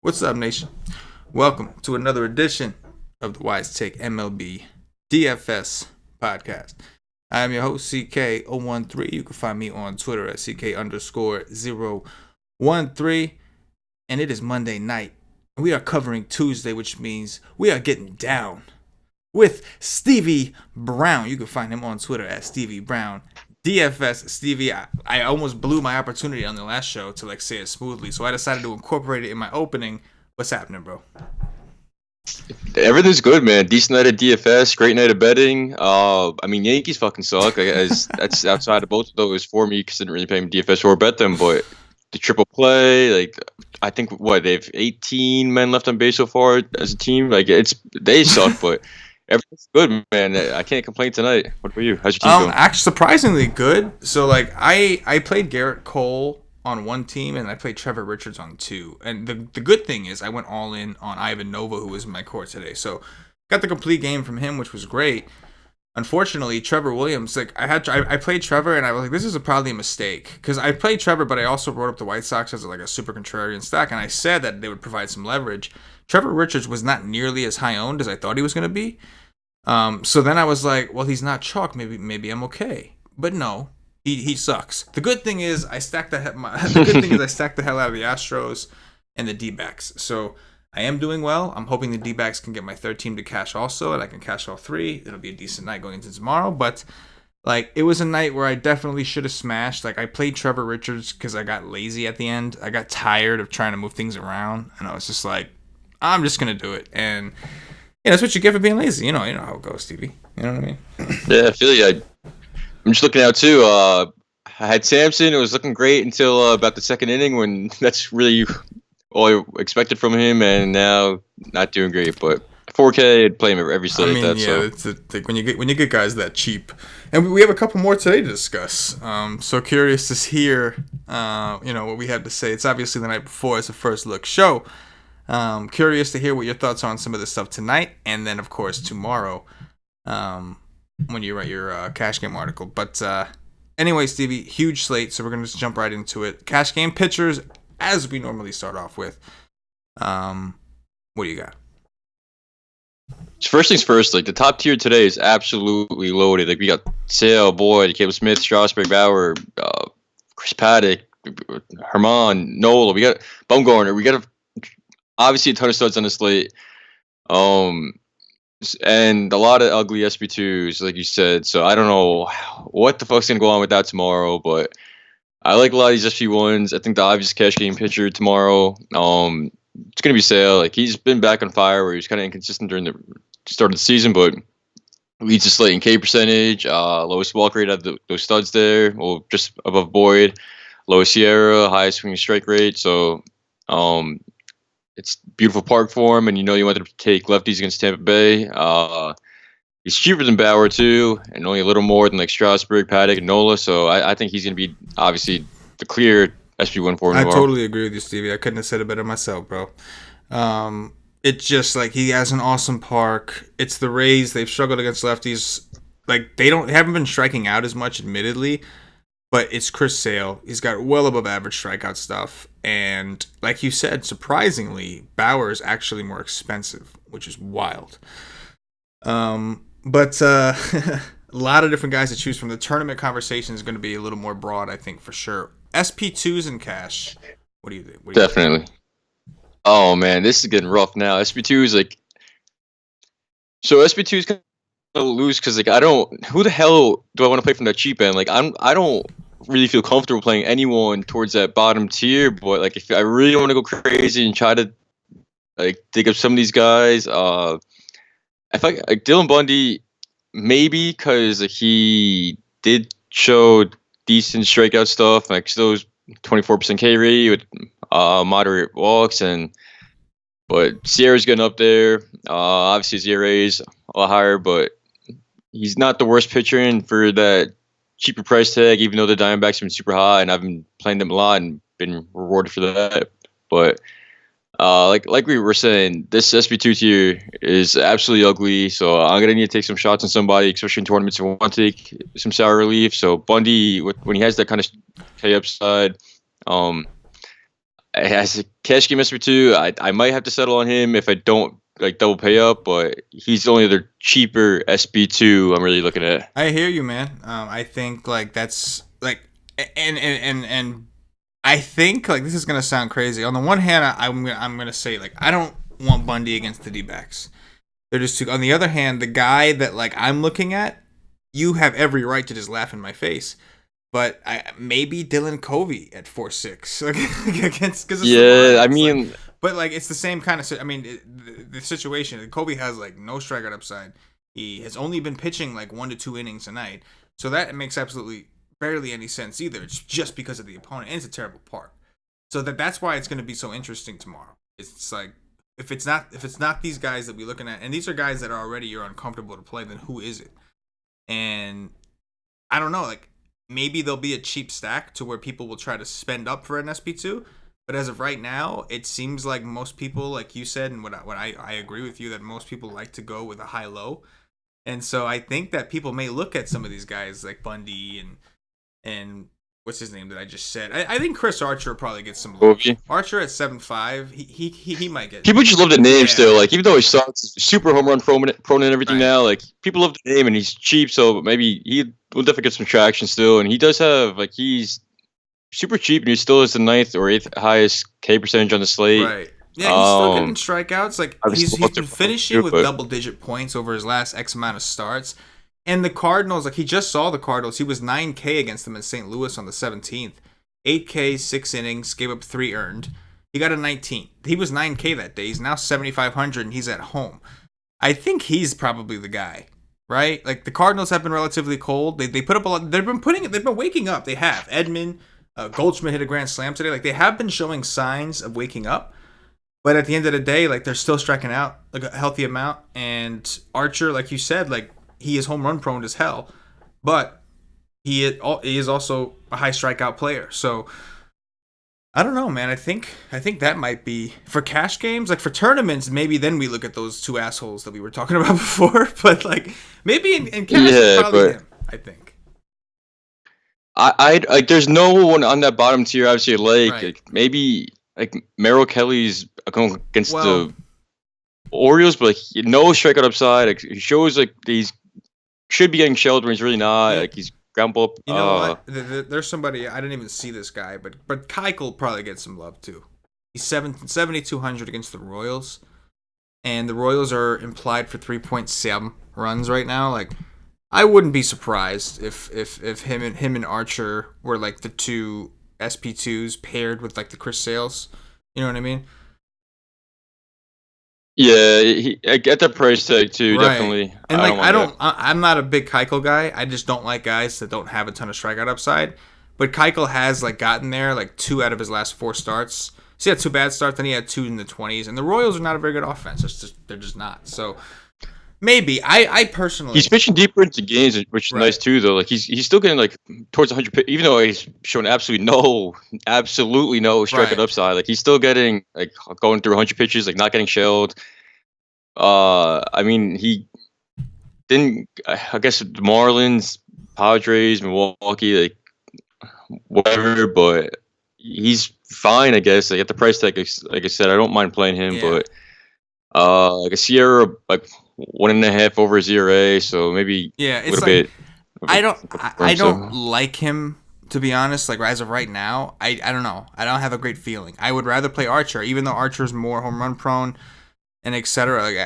What's up, nation? Welcome to another edition of the Wise Take MLB DFS podcast. I am your host, CK013. You can find me on Twitter at CK_013. And it is Monday night. We are covering Tuesday, which means we are getting down with Stevie Brown. You can find him on Twitter at Stevie Brown. DFS, Stevie, I almost blew my opportunity on the last show to say it smoothly, so I decided to incorporate it in my opening. What's happening, bro? Everything's good, man. Decent night of DFS, great night of betting. Yankees fucking suck. That's outside of both of those for me because I didn't really pay them DFS or bet them. But the triple play, I think they have 18 men left on base so far as a team. They suck, but. Everything's good, man. I can't complain tonight. What about you? How's your team going? Actually, surprisingly good. So, I played Garrett Cole on one team, and I played Trevor Richards on two. And the good thing is I went all in on Ivan Nova, who was in my core today. So, got the complete game from him, which was great. Unfortunately, Trevor Williams, I played Trevor, and I was like, this is probably a mistake. Because I played Trevor, but I also wrote up the White Sox as a super contrarian stack, and I said that they would provide some leverage. Trevor Richards was not nearly as high owned as I thought he was going to be. So then I was like, well, he's not chalk. Maybe I'm okay. But no, he sucks. The good thing is I stacked the hell out of the Astros and the D-backs. So I am doing well. I'm hoping the D-backs can get my third team to cash also, and I can cash all three. It'll be a decent night going into tomorrow. But it was a night where I definitely should have smashed. I played Trevor Richards because I got lazy at the end. I got tired of trying to move things around, and I was just like, I'm just gonna do it. And that's what you get for being lazy. You know how it goes, Stevie. You know what I mean? Yeah, I feel you. I'm just looking out too. I had Samson. It was looking great until about the second inning when that's really all I expected from him, and now not doing great. But 4K, I'd play him every slate. It's when you get guys that cheap, and we have a couple more today to discuss. So curious to hear, what we have to say. It's obviously the night before. It's a first look show. Curious to hear what your thoughts are on some of this stuff tonight, and then of course tomorrow, when you write your cash game article. But anyway, Stevie, huge slate, so we're gonna just jump right into it. Cash game pitchers, as we normally start off with. What do you got? First things first. The top tier today is absolutely loaded. We got Sale, Boyd, Caleb Smith, Strasburg, Bauer, Chris Paddock, Herman, Nola. We got Bumgarner. We got obviously a ton of studs on the slate, and a lot of ugly SB2s, like you said. So I don't know what the fuck's gonna go on with that tomorrow, but I like a lot of these SB1s. I think the obvious cash game pitcher tomorrow, it's gonna be Sale. He's been back on fire, where he was kind of inconsistent during the start of the season, but leads the slate in K percentage, lowest walk rate out of those studs there, well, just above Boyd, lowest Sierra, highest swinging strike rate. So, it's beautiful park for him, and you wanted to take lefties against Tampa Bay. He's cheaper than Bauer too, and only a little more than Strasburg, Paddock, and Nola. So I think he's going to be obviously the clear SB1 for him. I totally agree with you, Stevie. I couldn't have said it better myself, bro. It's just he has an awesome park. It's the Rays. They've struggled against lefties. They haven't been striking out as much, admittedly. But it's Chris Sale. He's got well above average strikeout stuff. And like you said, surprisingly, Bauer is actually more expensive, which is wild. But a lot of different guys to choose from. The tournament conversation is going to be a little more broad, I think, for sure. SP2s in cash. What do you think? Definitely. Oh, man, this is getting rough now. SP2s, So SP2s kind of lose because, I don't... Who the hell do I want to play from that cheap end? I don't really feel comfortable playing anyone towards that bottom tier, but if I really want to go crazy and try to dig up some of these guys, I feel like Dylan Bundy, maybe because he did show decent strikeout stuff, still 24% K rate with moderate walks, but Sierra's getting up there. Obviously his ERA is a lot higher, but he's not the worst pitcher in for that cheaper price tag, even though the Diamondbacks have been super high, and I've been playing them a lot and been rewarded for that. But like we were saying, this SB2 tier is absolutely ugly, so I'm going to need to take some shots on somebody, especially in tournaments, if I want to take some sour relief. So Bundy, when he has that kind of K upside, as a cash game SP2, I might have to settle on him if I don't like double pay up, but he's the only other cheaper SB2 I'm really looking at. I hear you, man. I think like that's like, and I think like this is gonna sound crazy. On the one hand, I'm gonna say like I don't want Bundy against the D-backs. They're just too. On the other hand, the guy that like I'm looking at, you have every right to just laugh in my face. But maybe Dylan Covey at 4-6 like, against because yeah, I mean, like, but like it's the same kind of. I mean, the situation. Covey has like no strikeout upside. He has only been pitching like 1 to 2 innings a night, so that makes absolutely barely any sense either. It's just because of the opponent, and it's a terrible park. So that's why it's going to be so interesting tomorrow. It's like if it's not these guys that we're looking at, and these are guys that are already you're uncomfortable to play, then who is it? And I don't know, like. Maybe there'll be a cheap stack to where people will try to spend up for an SP2. But as of right now, it seems like most people, like you said, and what I agree with you, that most people like to go with a high-low. And so I think that people may look at some of these guys like Bundy and what's his name that I just said. I think Chris Archer will probably get some love. Archer at 7.5, he might get. People just love the name still. Like even though he sucks, super home run prone and everything now. Like people love the name and he's cheap, so maybe he will definitely get some traction still. And he does have like he's super cheap and he still has the 9th or 8th highest K percentage on the slate. Right. Yeah, he's still getting strikeouts. Like he's been finishing with double-digit points over his last X amount of starts. And the Cardinals, like he just saw the Cardinals. He was 9K against them in St. Louis on the 17th. 8K, 6 innings, gave up 3 earned. He got a 19. He was 9K that day. He's now 7,500 and he's at home. I think he's probably the guy, right? Like the Cardinals have been relatively cold. They put up a lot. They've been waking up. They have. Edman, Goldschmidt hit a grand slam today. Like they have been showing signs of waking up. But at the end of the day, like they're still striking out like a healthy amount. And Archer, like you said, like he is home run prone as hell, but he is also a high strikeout player. So I don't know, man. I think that might be for cash games, like for tournaments. Maybe then we look at those two assholes that we were talking about before. But like maybe in cash, it's probably him. I think. I like. There's no one on that bottom tier. Obviously, like maybe like Merrill Kelly's going against the Orioles, but like no strikeout upside. Like, he shows like he's should be getting shelled when he's really not. Yeah. Like he's ground ball. You know what? There's somebody I didn't even see this guy, but Keuchel will probably get some love too. He's 7,200 against the Royals, and the Royals are implied for 3.7 runs right now. Like I wouldn't be surprised if him and Archer were like the two SP2s paired with like the Chris Sales. You know what I mean? Yeah, I get that price tag too, definitely. And like I'm not a big Keuchel guy. I just don't like guys that don't have a ton of strikeout upside. But Keuchel has like gotten there like 2 out of his last 4 starts. So he had 2 bad starts, then he had 2 in the 20s. And the Royals are not a very good offense. They're just not. So maybe I personally he's pitching deeper into games, which is nice too. Though, like he's still getting like towards 100, even though he's shown absolutely no strikeout upside. Like he's still getting like going through 100 pitches, like not getting shelled. I mean he didn't. I guess the Marlins, Padres, Milwaukee, like whatever, but he's fine. I guess like at the price tag, like I said, I don't mind playing him, but like a Sierra like 1.5 over his ERA, so maybe it's a little bit. I don't like him, to be honest. Like as of right now, I don't know. I don't have a great feeling. I would rather play Archer, even though Archer's more home run prone and etc. Like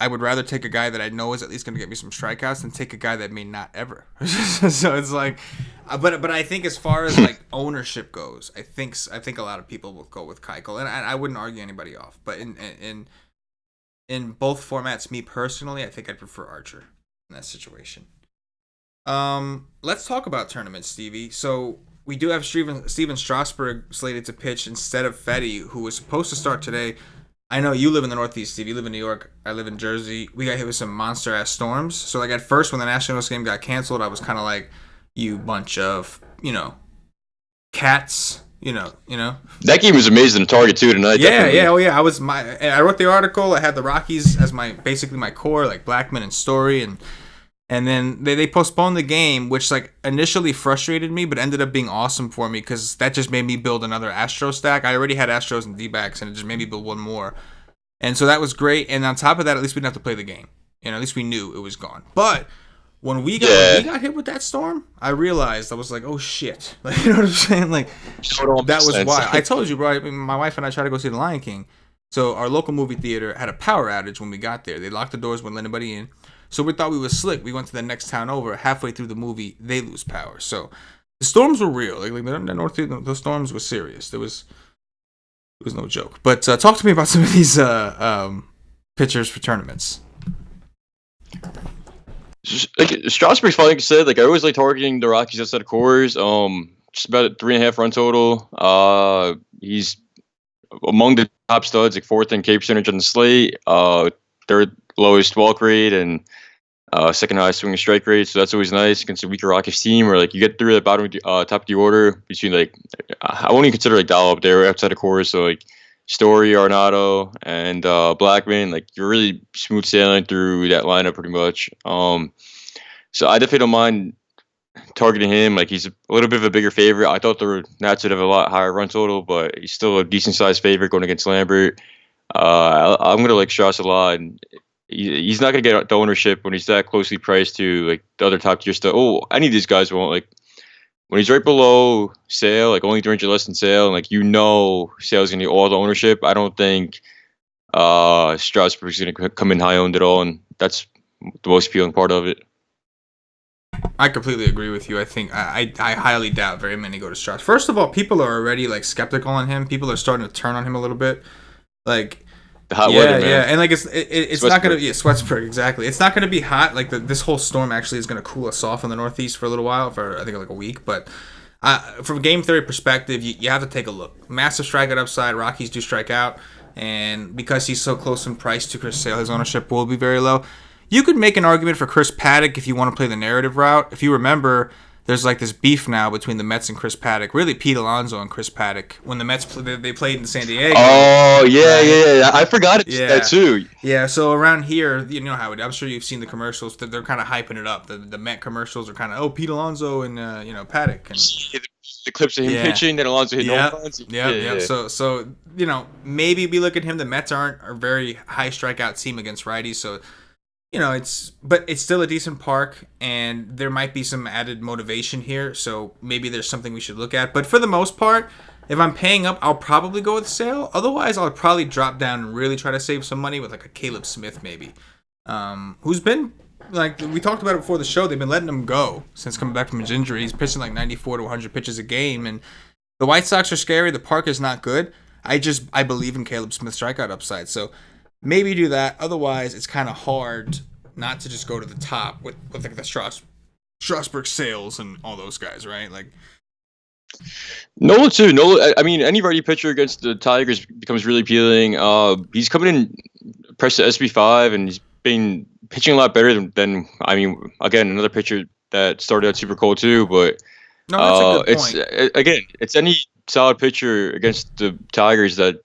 I would rather take a guy that I know is at least going to get me some strikeouts than take a guy that may not ever. So it's like, but I think as far as like ownership goes, I think a lot of people will go with Keuchel, and I wouldn't argue anybody off. But in both formats, me personally, I think I'd prefer Archer in that situation. Let's talk about tournaments, Stevie. So we do have Steven Strasburg slated to pitch instead of Fetty, who was supposed to start today. I know you live in the Northeast, Steve. You live in New York. I live in Jersey. We got hit with some monster-ass storms. So, like, at first, when the Nationals game got canceled, I was kind of like, you bunch of, cats, you know. That game was amazing to target, too, tonight. Yeah. I wrote the article. I had the Rockies as basically my core, like Blackman and Story. And And then they postponed the game, which like initially frustrated me, but ended up being awesome for me because that just made me build another Astro stack. I already had Astros and D-backs, and it just made me build one more. And so that was great. And on top of that, at least we didn't have to play the game. At least we knew it was gone. But when we got hit with that storm, I realized, I was like, oh shit. Like, you know what I'm saying? Like, that was why. I told you, bro. I mean, my wife and I tried to go see The Lion King. So our local movie theater had a power outage when we got there. They locked the doors, wouldn't let anybody in. So we thought we were slick. We went to the next town over. Halfway through the movie, they lose power. So the storms were real. Like the Northeast, the storms were serious. It was no joke. But talk to me about some of these pitchers for tournaments. Strasburg's fine, like I said. Like I always like targeting the Rockies outside of Coors. Just about a 3.5 run total. He's among the top studs, like fourth in K percentage on the slate. Third lowest walk rate and second highest swinging strike rate. So that's always nice against a weaker Rockies team. Where like you get through the bottom, top of the order between like I won't even consider like Dollop there outside of Coors. So like Story, Arenado, and Blackman, like you're really smooth sailing through that lineup pretty much. So I definitely don't mind targeting him. Like he's a little bit of a bigger favorite. I thought the Nats would have a lot higher run total, but he's still a decent sized favorite going against Lambert. I'm gonna like Strauss a lot, and he's not gonna get the ownership when he's that closely priced to like the other top tier stuff. Oh, any of these guys won't. Like when he's right below Sale, like only 300 less than Sale, and like Sale's gonna get all the ownership. I don't think Strasburg's gonna come in high owned at all, and that's the most appealing part of it. I completely agree with you. I think I highly doubt very many go to Strauss. First of all, people are already like skeptical on him. People are starting to turn on him a little bit. Like the hot weather, man. Yeah, and like it's not gonna Sweatsburg, exactly. It's not gonna be hot. Like this whole storm actually is gonna cool us off in the Northeast for a little while, for I think like a week. But from a game theory perspective, you have to take a look. Massive strikeout upside. Rockies do strike out, and because he's so close in price to Chris Sale, his ownership will be very low. You could make an argument for Chris Paddock if you want to play the narrative route. If you remember, there's like this beef now between the Mets and Chris Paddock. Really, Pete Alonso and Chris Paddock. When the Mets they played in San Diego. Oh yeah. I forgot that too. Yeah. So around here, you know how I'm sure you've seen the commercials. They're kind of hyping it up. The Met commercials are kind of Pete Alonso and Paddock. And the clips of him pitching, then Alonso hitting home runs. Yeah. So maybe we look at him. The Mets aren't a very high strikeout team against righties. So. But it's still a decent park, and there might be some added motivation here, so maybe there's something we should look at. But for the most part, if I'm paying up, I'll probably go with Sale. Otherwise, I'll probably drop down and really try to save some money with like a Caleb Smith maybe, who's been, like we talked about it before the show, they've been letting him go since coming back from his injury. He's pitching like 94 to 100 pitches a game, and the White Sox are scary. The park is not good. I believe in Caleb Smith's strikeout upside, so maybe do that. Otherwise, it's kind of hard not to just go to the top with like the Strasburg Sales and all those guys, right? Like Nola too. I mean, any righty pitcher against the Tigers becomes really appealing. He's coming in pressed to SB5, and he's been pitching a lot better than I mean, again, another pitcher that started out super cold too. But no, that's a good point. It's any solid pitcher against the Tigers that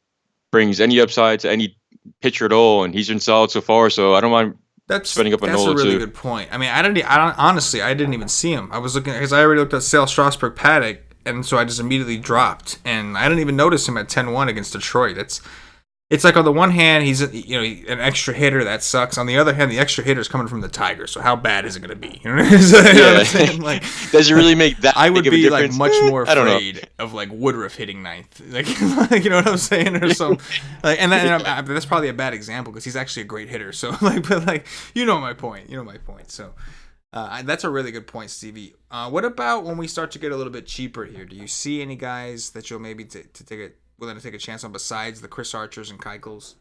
brings any upside to any pitcher at all, and he's been solid so far. So I don't mind spending up on Nola too. That's a really good point. I mean, I didn't even see him. I was looking because I already looked at Sale, Strasburg, Paddock, and so I just immediately dropped, and I didn't even notice him at 10-1 against Detroit. It's like on the one hand, he's an extra hitter that sucks. On the other hand, the extra hitter is coming from the Tigers. So how bad is it going to be? You know what I'm saying? Like, does it really make that? I would big of a be difference? Like much more afraid of like Woodruff hitting ninth. Like you know what I'm saying, or some like, and that's probably a bad example because he's actually a great hitter. So like, but like you know my point. So that's a really good point, Stevie. What about when we start to get a little bit cheaper here? Do you see any guys that you'll maybe willing to take a chance on besides the Chris Archers and Keuchels?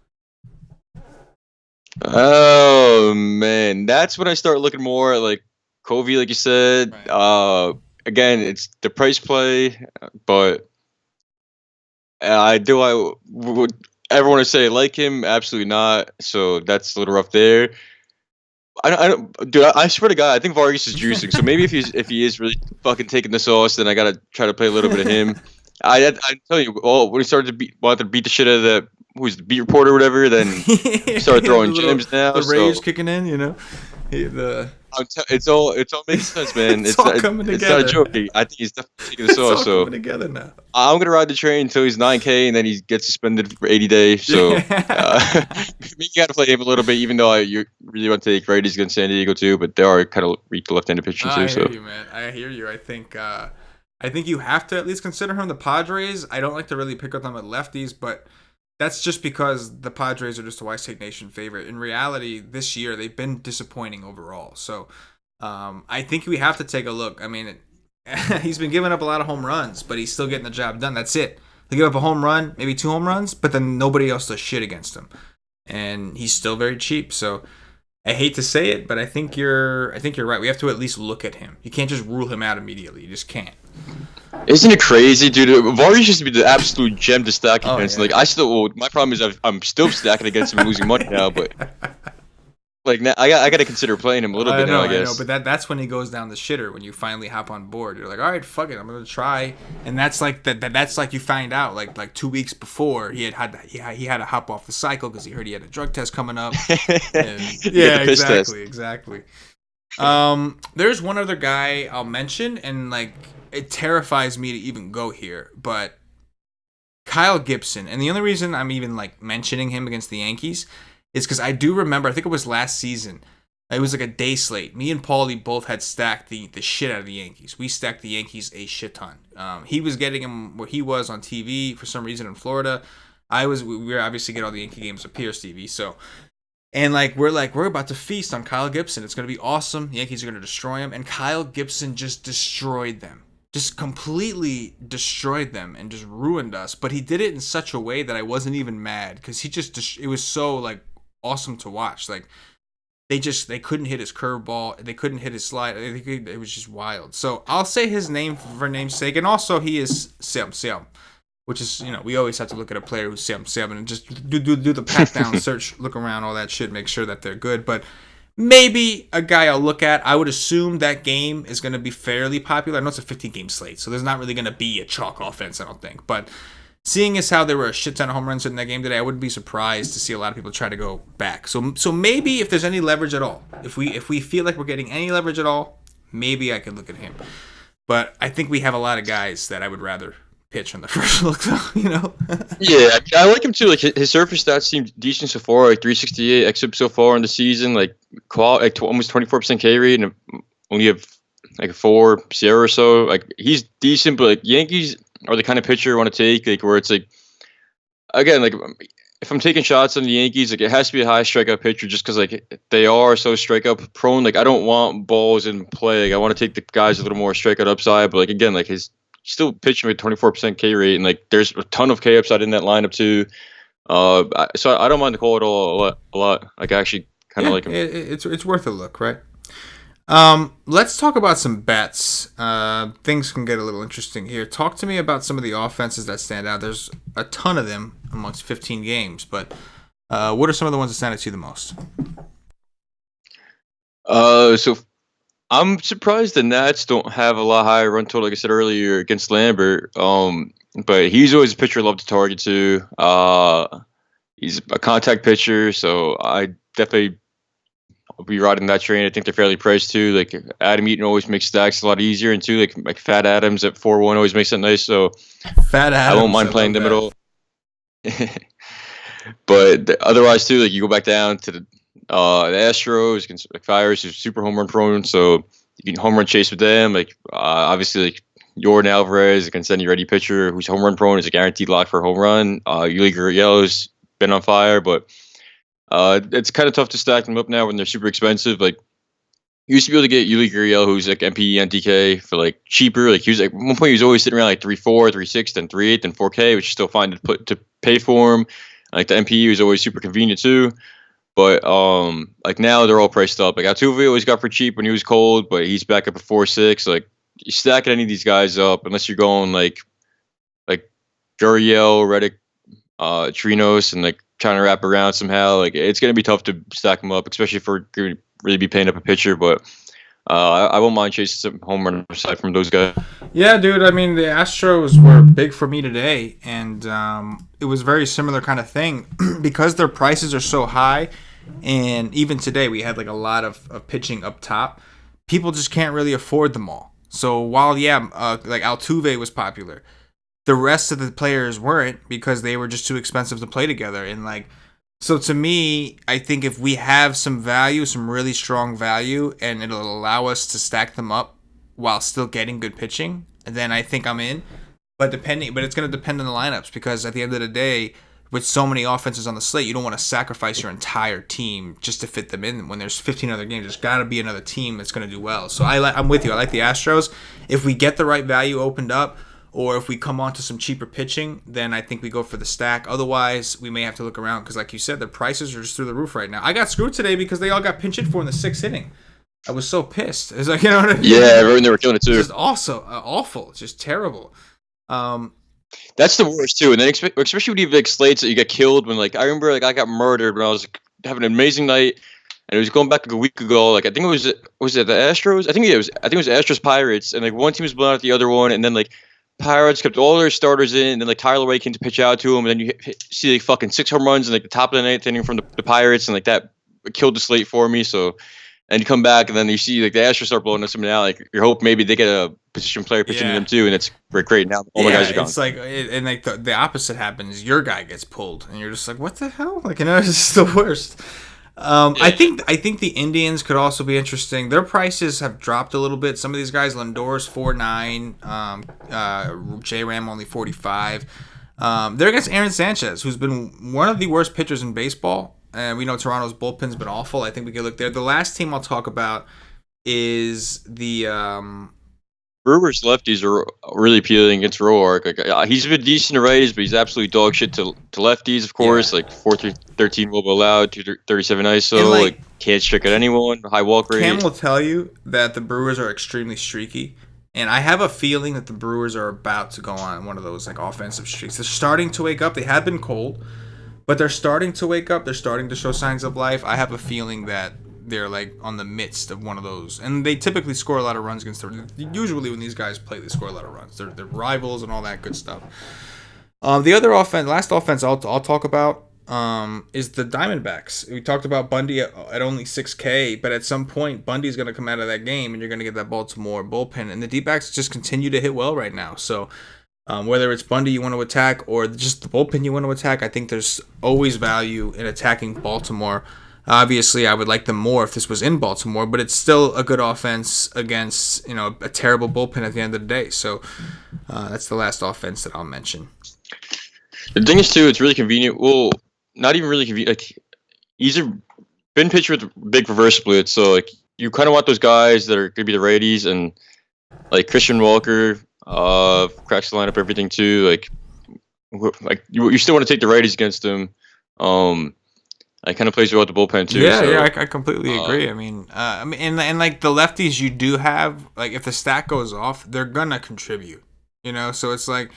Oh man, that's when I start looking more at like Covey, like you said. Right. Again, it's the price play, but would ever want to say like him? Absolutely not. So that's a little rough there. I swear to God, I think Vargas is juicing. So maybe if he is really fucking taking the sauce, then I gotta try to play a little bit of him. I tell you, when he started to wanted to beat the shit out of who's the beat reporter or whatever, then he started throwing gems now. The rage kicking in, you know. It's all making sense, man. It's all coming it's not a together. joke. I think he's definitely taking this It's off. all So coming together now. I'm gonna ride the train until he's 9K, and then he gets suspended for 80 days. So you gotta play him a little bit, even though you really want to take righties against San Diego too. But they are kind of weak left-handed pitching too. I So hear you, man. I hear you. I think you have to at least consider him the Padres. I don't like to really pick up them at lefties, but that's just because the Padres are just a Wise Take Nation favorite. In reality, this year they've been disappointing overall. So I think we have to take a look. I mean, he's been giving up a lot of home runs, but he's still getting the job done. That's it. They give up a home run, maybe 2 home runs, but then nobody else does shit against him, and he's still very cheap. So I hate to say it, but I think you're right. We have to at least look at him. You can't just rule him out immediately. You just can't. isn't it crazy, dude? Vargas used to be the absolute gem to stack against. Yeah. Like my problem is I'm still stacking against him and losing money now, but. Like now, I got to consider playing him a little bit now. I guess. I know, but that's when he goes down the shitter. When you finally hop on board, you're like, all right, fuck it, I'm gonna try. And that's like that's like you find out like 2 weeks before he had to hop off the cycle because he heard he had a drug test coming up. Yeah, exactly. There's one other guy I'll mention, and like it terrifies me to even go here, but Kyle Gibson. And the only reason I'm even like mentioning him against the Yankees is because I do remember, I think it was last season, it was like a day slate. Me and Paulie both had stacked the shit out of the Yankees. We stacked the Yankees a shit ton. He was getting him where he was on TV for some reason in Florida. We were obviously get all the Yankee games up here, Stevie. So, and we're about to feast on Kyle Gibson. It's going to be awesome. The Yankees are going to destroy him. And Kyle Gibson just destroyed them. Just completely destroyed them and just ruined us. But he did it in such a way that I wasn't even mad because it was so like awesome to watch. Like they couldn't hit his curveball, they couldn't hit his slide. It was just wild. So I'll say his name for name's sake, and also he is Seum, which is, we always have to look at a player who's Seum and just do the pat down search, look around, all that shit, make sure that they're good. But maybe a guy I'll look at. I would assume that game is going to be fairly popular. I know it's a 15-game slate, so there's not really going to be a chalk offense, I don't think. But seeing as how there were a shit ton of home runs in that game today, I wouldn't be surprised to see a lot of people try to go back. So maybe if there's any leverage at all, if we feel like we're getting any leverage at all, maybe I could look at him. But I think we have a lot of guys that I would rather pitch on the first look, though, Yeah, I like him too. Like his surface stats seem decent so far. Like 368 xFIP so far in the season. Like almost 24% K rate, and only have like a 4 Sierra or so. Like he's decent, but like Yankees are the kind of pitcher I want to take. Like where it's like, again, like if I'm taking shots on the Yankees, like it has to be a high strikeout pitcher just because like they are so strikeout prone. Like I don't want balls in play. Like I want to take the guys a little more strikeout upside. But like again, like his still pitching with 24% K rate, and like there's a ton of K upside in that lineup too. So I don't mind the call at all a lot. Like I actually kind of like him. It's worth a look, right? Let's talk about some bets. Things can get a little interesting here. Talk to me about some of the offenses that stand out. There's a ton of them amongst 15 games, but what are some of the ones that stand out to you the most? So I'm surprised the Nats don't have a lot higher run total, like I said earlier, against Lambert. But he's always a pitcher I love to target too. He's a contact pitcher, so I definitely will be riding that train. I think they're fairly priced too. Like Adam Eaton always makes stacks a lot easier, and too like Fat Adams at 4-1 always makes it nice. So Fat Adams, I won't mind playing them at all. But otherwise too, like you go back down to the Astros against Fires, who's super home run prone, so you can home run chase with them. Like obviously, like Jordan Alvarez against any ready pitcher who's home run prone is a guaranteed lock for a home run. Yuli Gurriel's been on fire, but it's kind of tough to stack them up now when they're super expensive. Like you used to be able to get Yuli Gurriel, who's like MPE and DK for like cheaper. Like he was like at one point he was always sitting around like 3.4, 3.6, then 3.8, then 4K, which is still fine to pay for him. Like the MPE was always super convenient too. But like now they're all priced up. Like Altuve always got for cheap when he was cold, but he's back up at 4.6. Like you stack any of these guys up unless you're going like Gurriel, Reddick, Trinos, and like trying to wrap around somehow. Like it's gonna be tough to stack them up, especially if we're gonna really be paying up a pitcher. But I won't mind chasing some home run aside from those guys. Yeah, dude. I mean, the Astros were big for me today, and it was very similar kind of thing because their prices are so high. And even today, we had like a lot of pitching up top. People just can't really afford them all. So while like Altuve was popular, the rest of the players weren't because they were just too expensive to play together. And like, so to me, I think if we have some value, some really strong value, and it'll allow us to stack them up while still getting good pitching, then I think I'm in. But it's going to depend on the lineups because at the end of the day, with so many offenses on the slate, you don't want to sacrifice your entire team just to fit them in. When there's 15 other games, there's got to be another team that's going to do well. So I'm with you. I like the Astros. If we get the right value opened up, or if we come on to some cheaper pitching, then I think we go for the stack. Otherwise, we may have to look around because, like you said, the prices are just through the roof right now. I got screwed today because they all got pinch hit for in the 6th inning. I was so pissed. It's like, you know what I mean? Yeah, everyone they were killing it too. It's just also awful. It's just terrible. That's the worst too. And then especially when you have like slates that you get killed when like I remember like I got murdered when I was like, having an amazing night and it was going back like a week ago. Like I think it was it the Astros? I think it was Astros Pirates and like one team was blowing out the other one and then like Pirates kept all their starters in and then like Tyler Wade came to pitch out to him and then you see like fucking 6 home runs in like the top of the 9th inning from the Pirates and like that killed the slate for me. So and you come back and then you see like the Astros start blowing us out. Like you hope maybe they get a position player pitching to them too, and it's great. Now all my guys are gone. It's like and like the opposite happens. Your guy gets pulled, and you're just like, what the hell? Like, you know, it's just the worst. I think the Indians could also be interesting. Their prices have dropped a little bit. Some of these guys, Lindor's 4.9, J-Ram only 45. They're against Aaron Sanchez, who's been one of the worst pitchers in baseball. And we know Toronto's bullpen's been awful. I think we could look there. The last team I'll talk about is the Brewers lefties are really appealing against Roark. Like, he's been decent to righties, but he's absolutely dog shit to lefties, of course. Yeah. Like 4.13 will be allowed, 237 ISO, and like can't strike at anyone, high walk rate. Cam will tell you that the Brewers are extremely streaky. And I have a feeling that the Brewers are about to go on one of those like offensive streaks. They're starting to wake up. They have been cold. But they're starting to wake up. They're starting to show signs of life. I have a feeling that they're like on the midst of one of those. And they typically score a lot of runs against them. Usually when these guys play, they score a lot of runs. They're rivals and all that good stuff. The other last offense I'll talk about is the Diamondbacks. We talked about Bundy at only 6K, but at some point Bundy's going to come out of that game and you're going to get that Baltimore bullpen. And the D-backs just continue to hit well right now. So whether it's Bundy you want to attack or just the bullpen you want to attack, I think there's always value in attacking Baltimore. Obviously, I would like them more if this was in Baltimore, but it's still a good offense against a terrible bullpen at the end of the day. So that's the last offense that I'll mention. The thing is, too, it's really convenient. Well, not even really convenient. Like, he's been pitched with big reverse splits, so like you kind of want those guys that are going to be the righties, and like Christian Walker. Cracks the lineup, everything too. Like you still want to take the righties against him. I kind of plays well with the bullpen too. Yeah, I completely agree. And like the lefties you do have, like if the stack goes off, they're gonna contribute. So it's like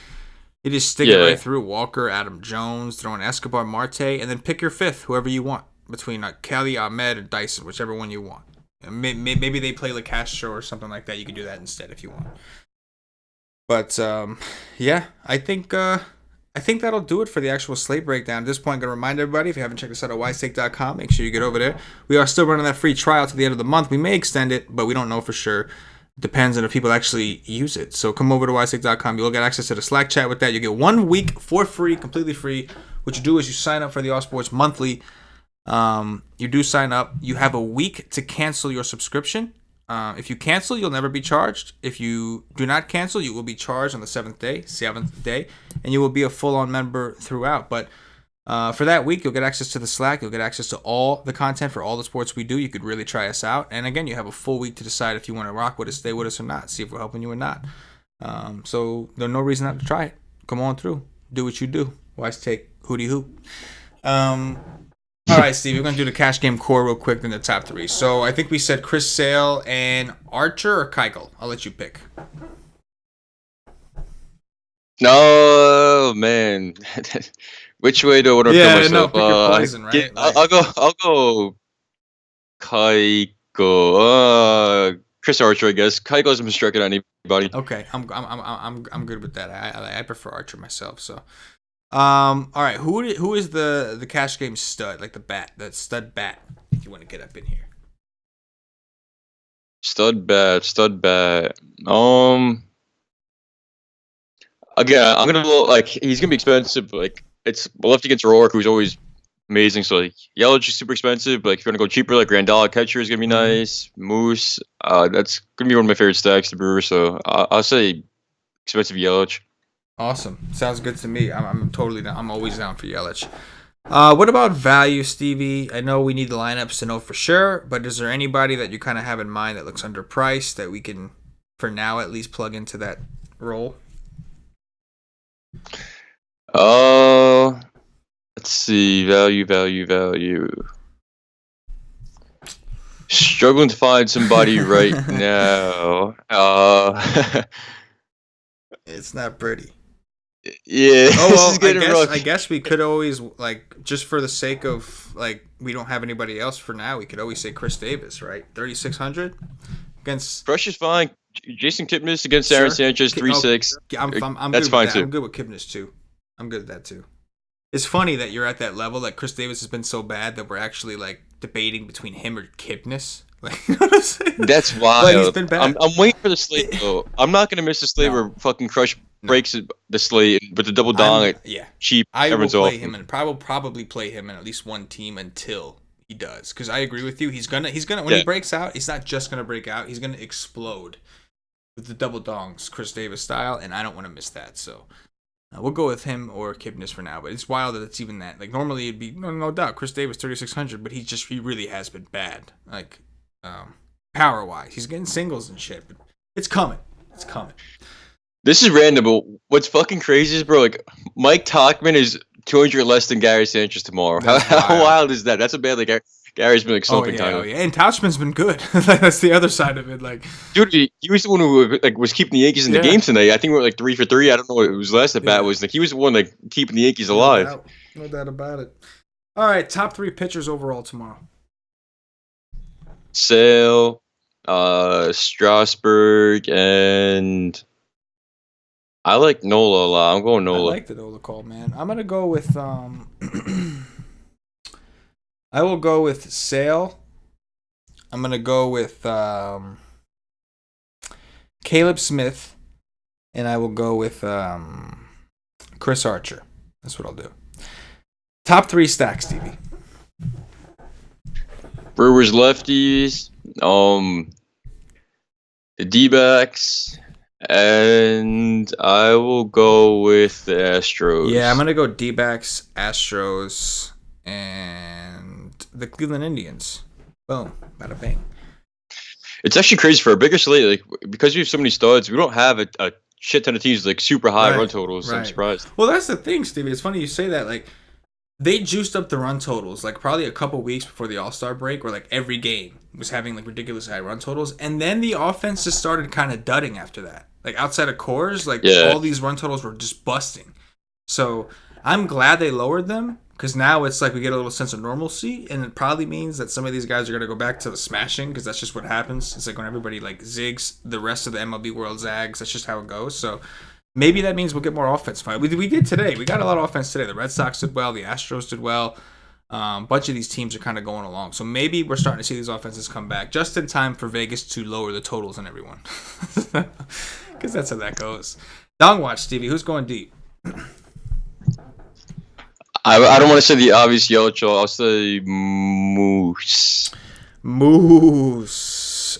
you just stick it right through Walker, Adam Jones, throw in Escobar, Marte, and then pick your fifth, whoever you want between Kelly, Ahmed, or Dyson, whichever one you want. Maybe they play LeCastro or something like that. You could do that instead if you want. But I think that'll do it for the actual slate breakdown. At this point, I'm going to remind everybody, if you haven't checked us out at wisestake.com, make sure you get over there. We are still running that free trial to the end of the month. We may extend it, but we don't know for sure. Depends on if people actually use it. So come over to wisestake.com. You'll get access to the Slack chat with that. You get 1 week for free, completely free. What you do is you sign up for the All Sports monthly. You do sign up. You have a week to cancel your subscription. If you cancel, you'll never be charged. If you do not cancel, you will be charged on the 7th day, and you will be a full-on member throughout. But for that week, you'll get access to the Slack. You'll get access to all the content for all the sports we do. You could really try us out. And again, you have a full week to decide if you want to rock with us, stay with us or not, see if we're helping you or not. So there's no reason not to try it. Come on through. Do what you do. Wise take. Hootie hoop. All right, Steve, we're going to do the cash game core real quick, then the top 3. So I think we said Chris Sale and Archer or Keuchel. I'll let you pick. No, man. Which way do I want to put myself? No, pick your poison, right? I'll go Keuchel. Chris Archer, I guess. Keuchel hasn't been striking on anybody. Okay, I'm good with that. I prefer Archer myself, so... All right. Who is the cash game stud? Like the stud bat. If you want to get up in here. Stud bat. Again, I'm gonna look like he's gonna be expensive. But like it's left against Rourke, who's always amazing. So like Yelich is super expensive. But like if you're gonna go cheaper, like Grandal catcher is gonna be nice. Moose, that's gonna be one of my favorite stacks, the Brewers. So I'll say expensive Yelich. Awesome. Sounds good to me. I'm totally down. I'm always down for Yelich. What about value, Stevie? I know we need the lineups to know for sure, but is there anybody that you kind of have in mind that looks underpriced that we can, for now at least, plug into that role? Let's see. Value. Struggling to find somebody right now. It's not pretty. Yeah. Oh well, I guess we could always, like, just for the sake of, like, we don't have anybody else for now, we could always say Chris Davis, right? 3,600 against. Fresh is fine. Jason Kipnis against Aaron Sanchez, 3-6. That's fine too. I'm good with Kipnis too. I'm good at that too. It's funny that you're at that level. Like, Chris Davis has been so bad that we're actually, like, debating between him or Kipnis. Like, you know what I'm saying? That's wild. Like, he's been bad. I'm waiting for the slate though. I'm not gonna miss the slate where fucking Crush breaks the slate, but the double dong cheap. I will play him and probably play him in at least one team until he does. Because I agree with you. He's gonna when he breaks out, he's not just gonna break out. He's gonna explode with the double dongs, Chris Davis style, and I don't want to miss that. So we'll go with him or Kipnis for now. But it's wild that it's even that. Like, normally it'd be no doubt Chris Davis 3,600, but he really has been bad. Like, power wise, he's getting singles and shit. But it's coming. It's coming. This is random, but what's fucking crazy is, bro, like, Mike Tauchman is 200 less than Gary Sanchez tomorrow. How wild is that? That's a bad, like, Gary's been, like, slumping time. Oh, yeah, and Tauchman's been good. That's the other side of it. Like, dude, he was the one who, like, was keeping the Yankees in the game tonight. I think we were, like, 3 for 3. I don't know what it was last at bat was. Like, he was the one, like, keeping the Yankees alive. No doubt about it. All right, top 3 pitchers overall tomorrow. Sale, Strasburg, and I like Nola a lot. I'm going Nola. I like the Nola call, man. I'm gonna go with I will go with Sale. I'm gonna go with Caleb Smith, and I will go with Chris Archer. That's what I'll do. Top 3 stacks, Stevie. Brewers lefties, the D-backs, and I will go with the Astros. Yeah, I'm gonna go D-backs, Astros, and the Cleveland Indians. Boom, bada bang. It's actually crazy for a bigger slate, like, because we have so many studs. We don't have a shit ton of teams with, like, super high run totals. So I'm surprised. Well, that's the thing, Stevie. It's funny you say that. Like, they juiced up the run totals, like, probably a couple weeks before the All-Star break, where, like, every game was having, like, ridiculous high run totals, and then the offense just started kind of dudding after that. Like, outside of Coors, like, all these run totals were just busting. So I'm glad they lowered them, because now it's like we get a little sense of normalcy, and it probably means that some of these guys are going to go back to the smashing, because that's just what happens. It's like when everybody, like, zigs, the rest of the MLB world zags. That's just how it goes. So maybe that means we'll get more offense. We did today. We got a lot of offense today. The Red Sox did well. The Astros did well. A bunch of these teams are kind of going along. So maybe we're starting to see these offenses come back just in time for Vegas to lower the totals on everyone. Because that's how that goes. Dong watch, Stevie. Who's going deep? I don't want to say the obvious Yelich. I'll say Moose.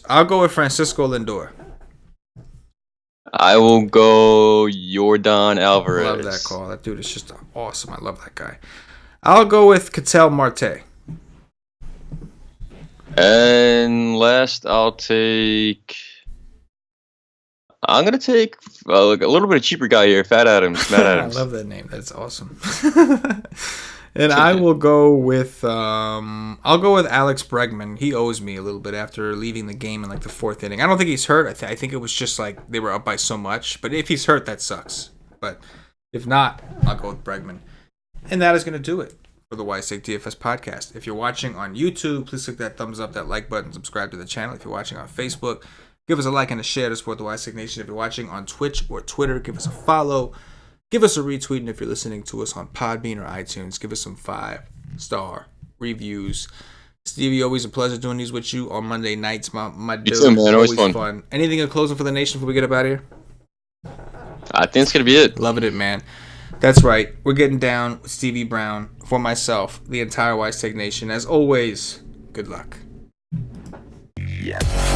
I'll go with Francisco Lindor. I will go Yordan Alvarez. I love that call. That dude is just awesome. I love that guy. I'll go with Ketel Marte. And last, I'm going to take a little bit of cheaper guy here, Matt Adams. I love that name. That's awesome. And I will go with Alex Bregman. He owes me a little bit after leaving the game in, like, the 4th inning. I don't think he's hurt. I think it was just, like, they were up by so much. But if he's hurt, that sucks. But if not, I'll go with Bregman. And that is going to do it for the Wise Take DFS podcast. If you're watching on YouTube, please click that thumbs up, that like button, subscribe to the channel. If you're watching on Facebook, give us a like and a share to support the Wise Take Nation. If you're watching on Twitch or Twitter, give us a follow. Give us a retweet, and if you're listening to us on Podbean or iTunes, give us some 5-star reviews. Stevie, always a pleasure doing these with you on Monday nights. My dude, too, man. Always fun. Anything in closing for the nation before we get up out of here? I think it's gonna be it. Loving it, man. That's right. We're getting down with Stevie Brown. For myself, the entire Wise Tech Nation. As always, good luck. Yes.